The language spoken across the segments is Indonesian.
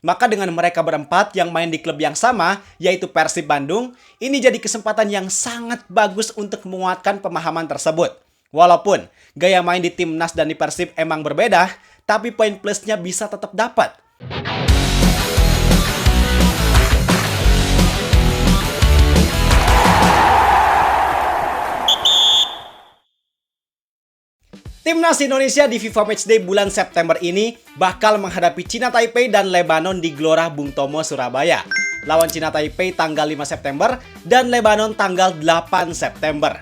Maka dengan mereka berempat yang main di klub yang sama, yaitu Persib Bandung, ini jadi kesempatan yang sangat bagus untuk menguatkan pemahaman tersebut. Walaupun gaya main di Timnas dan di Persib emang berbeda, tapi poin plusnya bisa tetap dapat. Timnas Indonesia di FIFA Matchday bulan September ini bakal menghadapi China Taipei dan Lebanon di Gelora Bung Tomo, Surabaya. Lawan China Taipei tanggal 5 September dan Lebanon tanggal 8 September.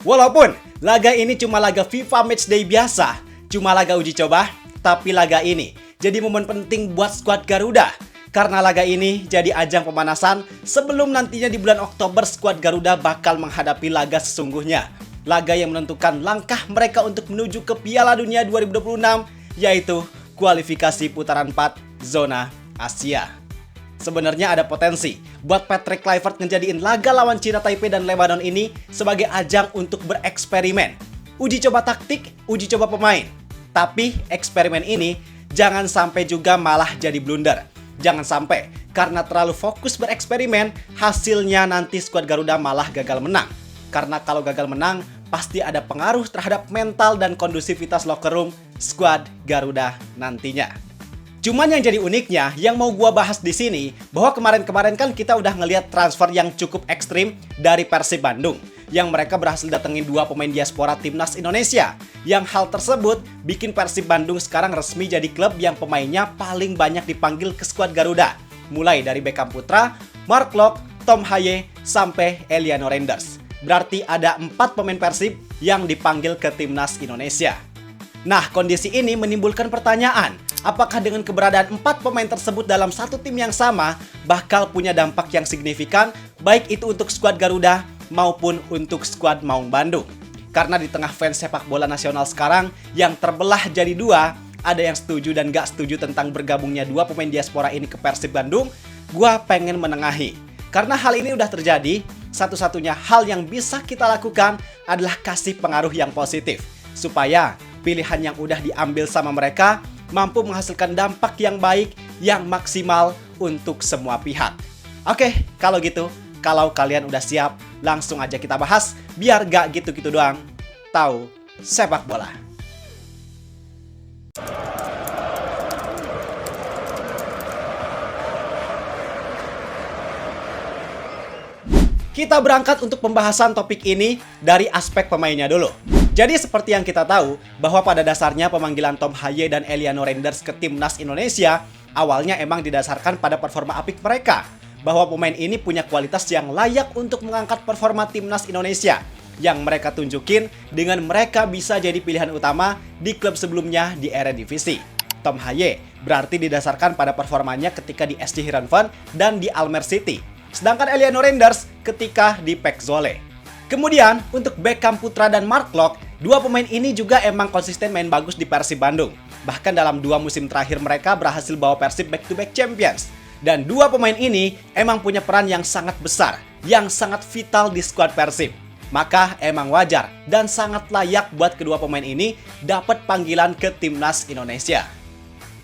Walaupun laga ini cuma laga FIFA Matchday biasa, cuma laga uji coba, tapi laga ini jadi momen penting buat skuad Garuda. Karena laga ini jadi ajang pemanasan sebelum nantinya di bulan Oktober skuad Garuda bakal menghadapi laga sesungguhnya. Laga yang menentukan langkah mereka untuk menuju ke Piala Dunia 2026, yaitu kualifikasi putaran 4 zona Asia. Sebenarnya ada potensi buat Patrick Kluivert ngejadiin laga lawan China Taipei dan Lebanon ini sebagai ajang untuk bereksperimen. Uji coba taktik, uji coba pemain. Tapi eksperimen ini jangan sampai juga malah jadi blunder. Jangan sampai karena terlalu fokus bereksperimen, hasilnya nanti skuad Garuda malah gagal menang. Karena kalau gagal menang, pasti ada pengaruh terhadap mental dan kondusivitas locker room skuad Garuda nantinya. Cuman yang jadi uniknya, yang mau gua bahas di sini, bahwa kemarin-kemarin kan kita udah ngelihat transfer yang cukup ekstrim dari Persib Bandung, yang mereka berhasil datengin 2 pemain diaspora Timnas Indonesia. Yang hal tersebut bikin Persib Bandung sekarang resmi jadi klub yang pemainnya paling banyak dipanggil ke skuad Garuda. Mulai dari Beckham Putra, Mark Locke, Tom Haye, sampai Eliano Renders. Berarti ada 4 pemain Persib yang dipanggil ke Timnas Indonesia. Nah, kondisi ini menimbulkan pertanyaan, apakah dengan keberadaan 4 pemain tersebut dalam satu tim yang sama bakal punya dampak yang signifikan, baik itu untuk skuad Garuda maupun untuk skuad Maung Bandung. Karena di tengah fans sepak bola nasional sekarang yang terbelah jadi 2, ada yang setuju dan gak setuju tentang bergabungnya 2 pemain diaspora ini ke Persib Bandung, gua pengen menengahi. Karena hal ini udah terjadi, satu-satunya hal yang bisa kita lakukan adalah kasih pengaruh yang positif. Supaya pilihan yang udah diambil sama mereka mampu menghasilkan dampak yang baik, yang maksimal untuk semua pihak. Oke, kalau gitu, kalau kalian udah siap, langsung aja kita bahas, biar gak gitu-gitu doang. Tahu sepak bola. Kita berangkat untuk pembahasan topik ini dari aspek pemainnya dulu. Jadi seperti yang kita tahu, bahwa pada dasarnya pemanggilan Tom Haye dan Eliano Renders ke Timnas Indonesia awalnya emang didasarkan pada performa apik mereka. Bahwa pemain ini punya kualitas yang layak untuk mengangkat performa Timnas Indonesia, yang mereka tunjukin dengan mereka bisa jadi pilihan utama di klub sebelumnya di Eredivisie. Tom Haye berarti didasarkan pada performanya ketika di SC Heerenveen dan di Almere City. Sedangkan Eliano Renders ketika di PEC Zwolle. Kemudian untuk Beckham Putra dan Mark Locke, 2 pemain ini juga emang konsisten main bagus di Persib Bandung. Bahkan dalam 2 musim terakhir mereka berhasil bawa Persib back-to-back champions. Dan 2 pemain ini emang punya peran yang sangat besar, yang sangat vital di skuad Persib. Maka emang wajar dan sangat layak buat kedua pemain ini dapat panggilan ke Timnas Indonesia.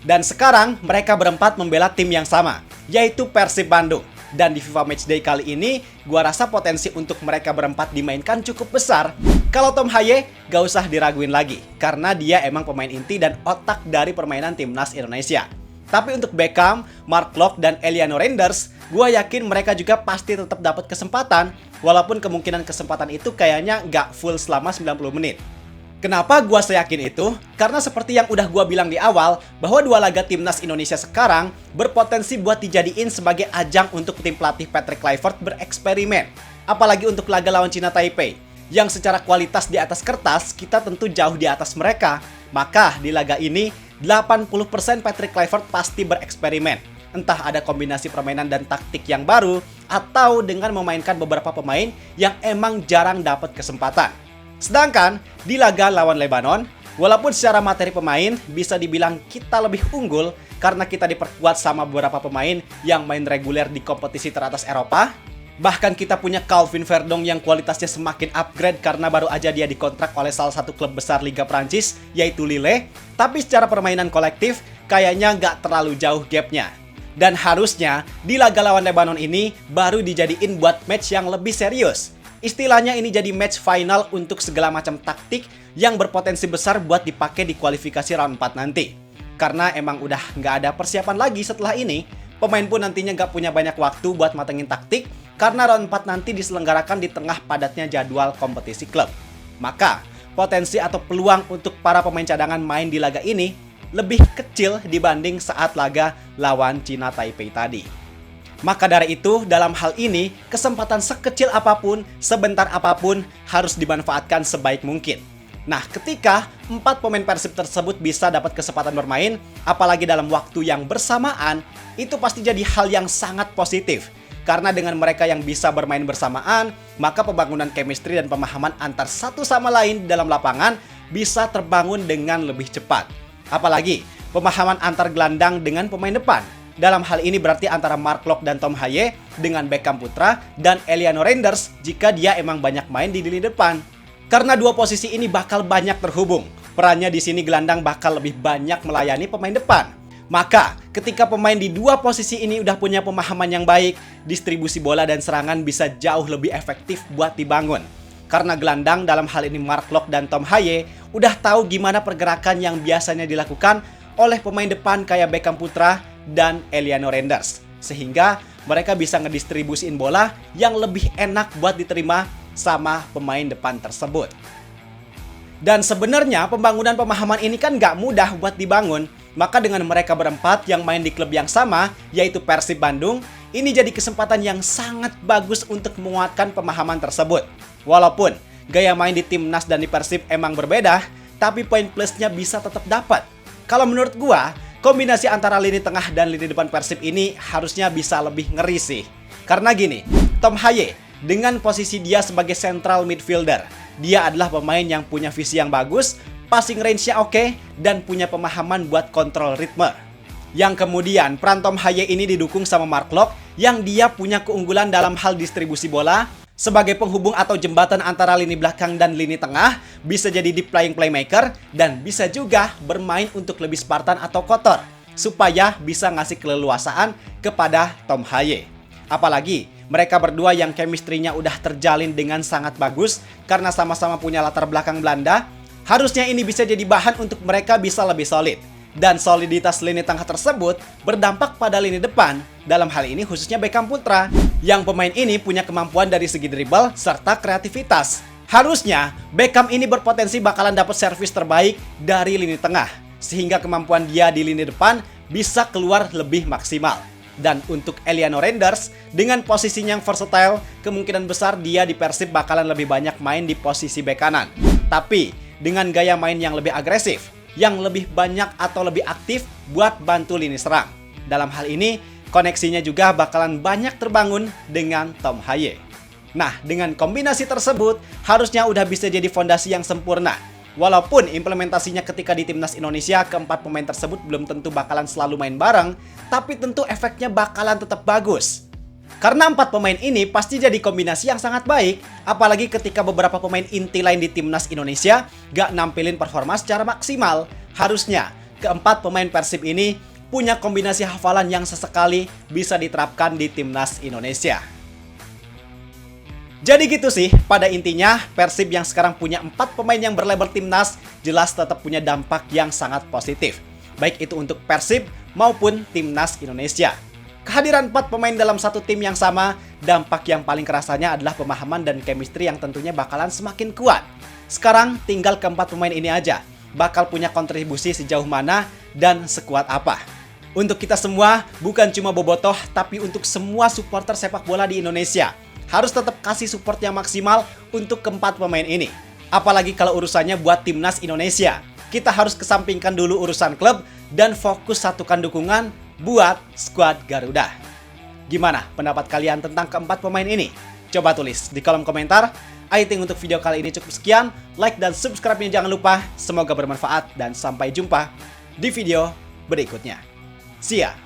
Dan sekarang mereka berempat membela tim yang sama, yaitu Persib Bandung. Dan di FIFA Matchday kali ini, gua rasa potensi untuk mereka berempat dimainkan cukup besar. Kalau Tom Haye, gak usah diraguin lagi, karena dia emang pemain inti dan otak dari permainan Timnas Indonesia. Tapi untuk Beckham, Mark Locke, dan Eliano Renders, gua yakin mereka juga pasti tetap dapat kesempatan, walaupun kemungkinan kesempatan itu kayaknya gak full selama 90 menit. Kenapa gua seyakin itu? Karena seperti yang udah gua bilang di awal, bahwa 2 laga Timnas Indonesia sekarang berpotensi buat dijadiin sebagai ajang untuk tim pelatih Patrick Kluivert bereksperimen. Apalagi untuk laga lawan China Taipei, yang secara kualitas di atas kertas kita tentu jauh di atas mereka. Maka di laga ini 80% Patrick Kluivert pasti bereksperimen. Entah ada kombinasi permainan dan taktik yang baru, atau dengan memainkan beberapa pemain yang emang jarang dapat kesempatan. Sedangkan di laga lawan Lebanon, walaupun secara materi pemain bisa dibilang kita lebih unggul karena kita diperkuat sama beberapa pemain yang main reguler di kompetisi teratas Eropa. Bahkan kita punya Calvin Verdong yang kualitasnya semakin upgrade karena baru aja dia dikontrak oleh salah satu klub besar Liga Prancis, yaitu Lille. Tapi secara permainan kolektif, kayaknya nggak terlalu jauh gapnya. Dan harusnya di laga lawan Lebanon ini baru dijadiin buat match yang lebih serius. Istilahnya ini jadi match final untuk segala macam taktik yang berpotensi besar buat dipakai di kualifikasi round 4 nanti. Karena emang udah nggak ada persiapan lagi setelah ini, pemain pun nantinya nggak punya banyak waktu buat matengin taktik karena round 4 nanti diselenggarakan di tengah padatnya jadwal kompetisi klub. Maka, potensi atau peluang untuk para pemain cadangan main di laga ini lebih kecil dibanding saat laga lawan China Taipei tadi. Maka dari itu, dalam hal ini, kesempatan sekecil apapun, sebentar apapun, harus dimanfaatkan sebaik mungkin. Nah, ketika 4 pemain Persib tersebut bisa dapat kesempatan bermain, apalagi dalam waktu yang bersamaan, itu pasti jadi hal yang sangat positif. Karena dengan mereka yang bisa bermain bersamaan, maka pembangunan chemistry dan pemahaman antar satu sama lain di dalam lapangan bisa terbangun dengan lebih cepat. Apalagi, pemahaman antar gelandang dengan pemain depan. Dalam hal ini berarti antara Mark Locke dan Tom Haye dengan Beckham Putra dan Eliano Reinders jika dia emang banyak main di lini depan. Karena dua posisi ini bakal banyak terhubung. Perannya di sini gelandang bakal lebih banyak melayani pemain depan. Maka, ketika pemain di dua posisi ini udah punya pemahaman yang baik, distribusi bola dan serangan bisa jauh lebih efektif buat dibangun. Karena gelandang dalam hal ini Mark Locke dan Tom Haye udah tahu gimana pergerakan yang biasanya dilakukan oleh pemain depan kayak Beckham Putra dan Eliano Reinders. Sehingga mereka bisa ngedistribusiin bola yang lebih enak buat diterima sama pemain depan tersebut. Dan sebenarnya pembangunan pemahaman ini kan nggak mudah buat dibangun. Maka dengan mereka berempat yang main di klub yang sama, yaitu Persib Bandung, ini jadi kesempatan yang sangat bagus untuk menguatkan pemahaman tersebut. Walaupun gaya main di Timnas dan di Persib emang berbeda, tapi poin plusnya bisa tetap dapat. Kalau menurut gua, kombinasi antara lini tengah dan lini depan Persib ini harusnya bisa lebih ngeri sih. Karena gini, Tom Haye dengan posisi dia sebagai central midfielder, dia adalah pemain yang punya visi yang bagus, passing range-nya oke, dan punya pemahaman buat kontrol ritme. Yang kemudian, peran Tom Haye ini didukung sama Mark Locke yang dia punya keunggulan dalam hal distribusi bola, sebagai penghubung atau jembatan antara lini belakang dan lini tengah, bisa jadi deep playing playmaker, dan bisa juga bermain untuk lebih Spartan atau kotor, supaya bisa ngasih keleluasaan kepada Tom Haye. Apalagi, mereka berdua yang chemistry-nya udah terjalin dengan sangat bagus, karena sama-sama punya latar belakang Belanda, harusnya ini bisa jadi bahan untuk mereka bisa lebih solid. Dan soliditas lini tengah tersebut berdampak pada lini depan, dalam hal ini khususnya Beckham Putra, yang pemain ini punya kemampuan dari segi dribble serta kreativitas. Harusnya Beckham ini berpotensi bakalan dapat servis terbaik dari lini tengah, sehingga kemampuan dia di lini depan bisa keluar lebih maksimal. Dan untuk Eliano Reinders, dengan posisinya yang versatile, kemungkinan besar dia di Persib bakalan lebih banyak main di posisi bek kanan. Tapi dengan gaya main yang lebih agresif, yang lebih banyak atau lebih aktif buat bantu lini serang. Dalam hal ini, koneksinya juga bakalan banyak terbangun dengan Tom Haye. Nah, dengan kombinasi tersebut, harusnya udah bisa jadi fondasi yang sempurna. Walaupun implementasinya ketika di Timnas Indonesia, keempat pemain tersebut belum tentu bakalan selalu main bareng, tapi tentu efeknya bakalan tetap bagus. Karena 4 pemain ini pasti jadi kombinasi yang sangat baik, apalagi ketika beberapa pemain inti lain di Timnas Indonesia gak nampilin performa secara maksimal. Harusnya keempat pemain Persib ini punya kombinasi hafalan yang sesekali bisa diterapkan di Timnas Indonesia. Jadi gitu sih, pada intinya Persib yang sekarang punya 4 pemain yang berlabel Timnas jelas tetap punya dampak yang sangat positif, baik itu untuk Persib maupun Timnas Indonesia. Kehadiran 4 pemain dalam satu tim yang sama, dampak yang paling kerasanya adalah pemahaman dan chemistry yang tentunya bakalan semakin kuat. Sekarang tinggal keempat pemain ini aja, bakal punya kontribusi sejauh mana dan sekuat apa. Untuk kita semua, bukan cuma bobotoh, tapi untuk semua supporter sepak bola di Indonesia, harus tetap kasih support yang maksimal untuk keempat pemain ini. Apalagi kalau urusannya buat Timnas Indonesia. Kita harus kesampingkan dulu urusan klub dan fokus satukan dukungan buat skuad Garuda. Gimana pendapat kalian tentang keempat pemain ini? Coba tulis di kolom komentar. I think untuk video kali ini cukup sekian. Like dan subscribe-nya jangan lupa. Semoga bermanfaat dan sampai jumpa di video berikutnya. See ya!